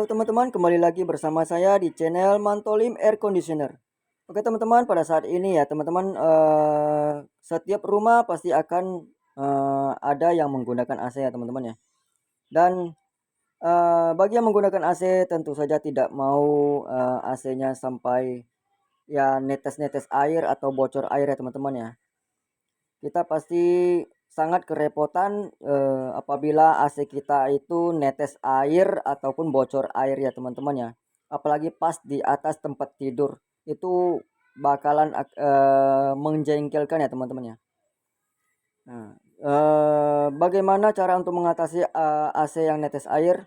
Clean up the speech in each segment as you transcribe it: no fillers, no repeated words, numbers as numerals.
Halo teman-teman, kembali lagi bersama saya di channel Mantolim Air Conditioner. Oke teman-teman, pada saat ini ya teman-teman, setiap rumah pasti akan ada yang menggunakan AC ya teman-teman ya. Dan bagi yang menggunakan AC tentu saja tidak mau AC-nya sampai ya netes-netes air atau bocor air ya teman-teman ya. Kita pasti sangat kerepotan apabila AC kita itu netes air ataupun bocor air ya teman-teman ya. Apalagi pas di atas tempat tidur itu bakalan menjengkelkan ya teman-teman ya. Nah, bagaimana cara untuk mengatasi AC yang netes air?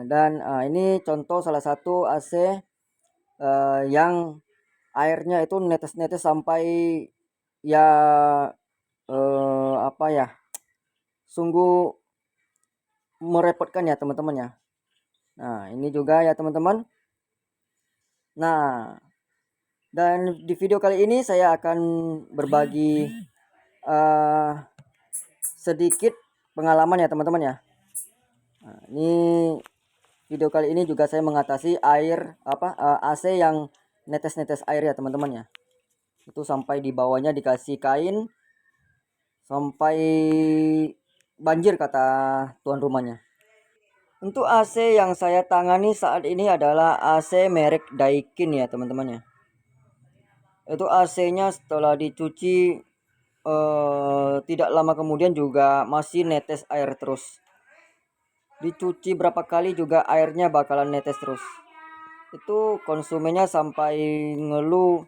Dan ini contoh salah satu AC yang airnya itu netes-netes sampai ya apa ya, sungguh merepotkan ya teman-teman ya. Nah ini juga ya teman-teman. Nah, dan di video kali ini saya akan berbagi uh, sedikit pengalaman ya teman-teman ya. Nah, ini video kali ini juga saya mengatasi AC yang netes-netes air ya teman-teman ya. Itu sampai di bawahnya dikasih kain sampai banjir kata tuan rumahnya. Untuk AC yang saya tangani saat ini adalah AC merek Daikin ya teman-teman ya. Itu AC-nya setelah dicuci tidak lama kemudian juga masih netes air terus. Dicuci berapa kali juga airnya bakalan netes terus. Itu konsumennya sampai ngeluh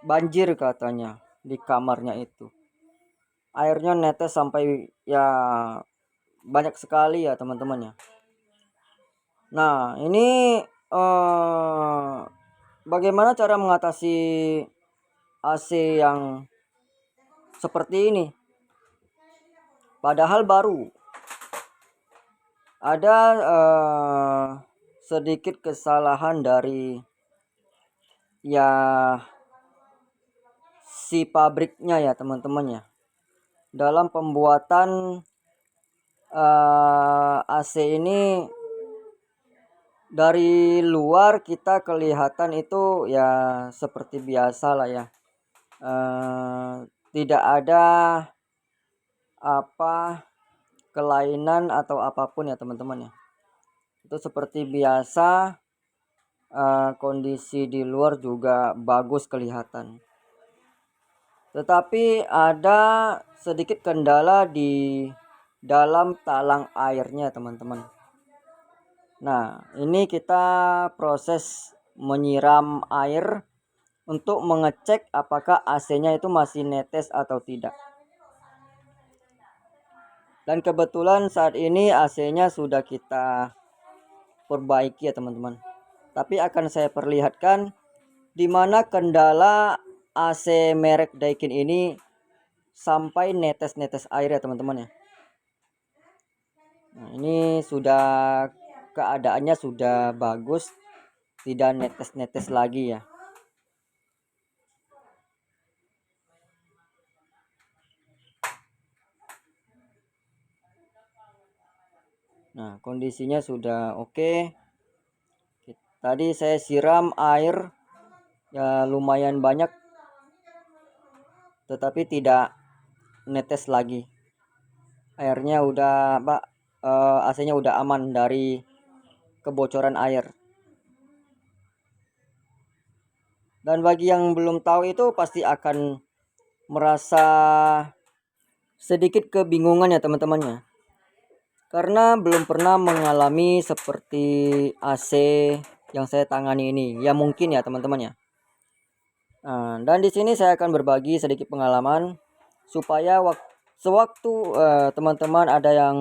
banjir katanya di kamarnya itu. Airnya netes sampai ya banyak sekali ya teman-teman ya. Nah ini bagaimana cara mengatasi AC yang seperti ini padahal baru? Ada sedikit kesalahan dari ya si pabriknya ya teman-teman ya, dalam pembuatan AC ini. Dari luar kita kelihatan itu ya seperti biasa lah ya, tidak ada apa kelainan atau apapun ya teman-teman ya. Itu seperti biasa, kondisi di luar juga bagus kelihatan. Tetapi ada sedikit kendala di dalam talang airnya teman-teman. Nah, ini kita proses menyiram air untuk mengecek apakah AC-nya itu masih netes atau tidak. Dan kebetulan saat ini AC-nya sudah kita perbaiki ya teman-teman. Tapi akan saya perlihatkan di mana kendala AC merek Daikin ini sampai netes-netes air ya teman-teman ya. Nah, ini sudah keadaannya sudah bagus, tidak netes-netes lagi ya. Nah, kondisinya sudah oke. Tadi saya siram air ya lumayan banyak, tetapi tidak netes lagi. Airnya udah AC-nya udah aman dari kebocoran air. Dan bagi yang belum tahu itu pasti akan merasa sedikit kebingungan ya teman-teman ya. Karena belum pernah mengalami seperti AC yang saya tangani ini. Ya mungkin ya teman-teman ya. Nah, dan di sini saya akan berbagi sedikit pengalaman supaya sewaktu teman-teman ada yang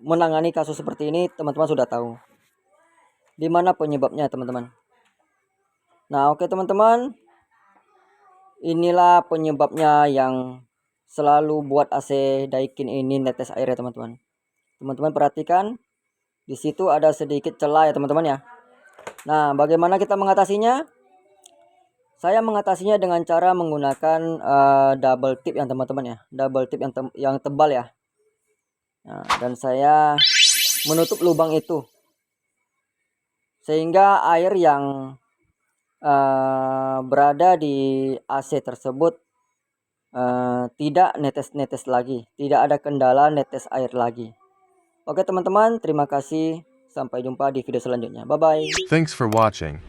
menangani kasus seperti ini, teman-teman sudah tahu di mana penyebabnya teman-teman. Nah, oke teman-teman, inilah penyebabnya yang selalu buat AC Daikin ini netes air ya teman-teman. Teman-teman perhatikan, di situ ada sedikit celah ya teman-teman ya. Nah, bagaimana kita mengatasinya? Saya mengatasinya dengan cara menggunakan double tip yang teman-teman ya, double tip yang tebal ya. Nah, dan saya menutup lubang itu, sehingga air yang berada di AC tersebut tidak netes-netes lagi, tidak ada kendala netes air lagi. Oke teman-teman, terima kasih. Sampai jumpa di video selanjutnya. Bye bye. Thanks for watching.